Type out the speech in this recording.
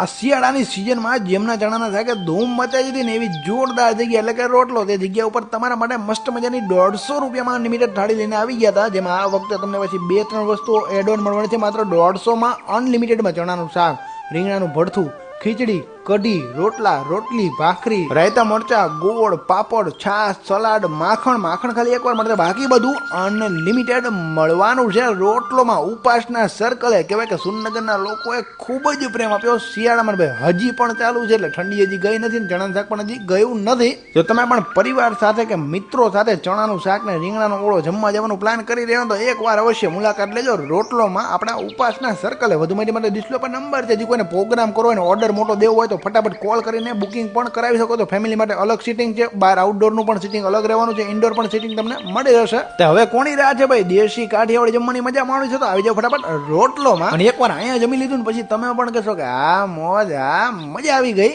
આ શિયાળાની સિઝનમાં જેમના ચણાના શાકે ધૂમ મચાવી હતી ને એવી જોરદાર જગ્યા એટલે કે રોટલો તે જગ્યા ઉપર તમારા માટે મસ્ત મજાની 150 રૂપિયામાં અનલિમિટેડ થાળી લઈને આવી ગયા હતા, જેમાં આ વખતે તમને પછી 2-3 વસ્તુઓ એડ ઓન મળવાની છે. માત્ર 150માં અનલિમિટેડમાં ચણાનું શાક, રીંગણાનું ભરથું, ખીચડી, કઢી, રોટલા, રોટલી, ભાખરી, રાયતા, મરચા, ગોળ, પાપડ, છાશ, સલાડ, માખણ ખાલી એકવાર મળશે, બાકી બધું અનલિમિટેડ મળવાનું છે રોટલોમાં. ઉપાસના સર્કલે કહેવાય કે સુરનગરના લોકોએ ખૂબ જ પ્રેમ આપ્યો શિયાળામાં. ભાઈ હજી પણ ચાલુ છે એટલે ઠંડી હજી ગઈ નથી ને ચણાનું શાક પણ હજી ગયું નથી. જો તમે પણ પરિવાર સાથે કે મિત્રો સાથે ચણાનું શાક ને રીંગણાનો ઓળો જમવા જવાનું પ્લાન કરી રહ્યો તો એકવાર અવશ્ય મુલાકાત લેજો રોટલોમાં આપણા ઉપાસના સર્કલે. વધુ માહિતી માટે ડિસ્પ્લે પર નંબર છે. હજી કોઈને પ્રોગ્રામ કરવો હોય ને ઓર્ડર મોટો દેવો હોય તો ફટાફટ કોલ કરીને બુકિંગ પણ કરાવી શકો છો. ફેમિલી માટે અલગ સીટિંગ છે, બહાર આઉટડોરનું પણ સીટિંગ અલગ રહેવાનું છે, ઇન્ડોર પણ સીટિંગ તમને મળી જશે. હવે કોની રાહ છે ભાઈ, દેશી કાઠિયાવાડી જમવાની મજા માણવી છે તો આવી જાવ ફટાફટ રોટલોમાં. અને એકવાર અહીંયા જમી લીધું ને પછી તમે પણ કહેશો કે આ મોજ, આ મજા આવી ગઈ.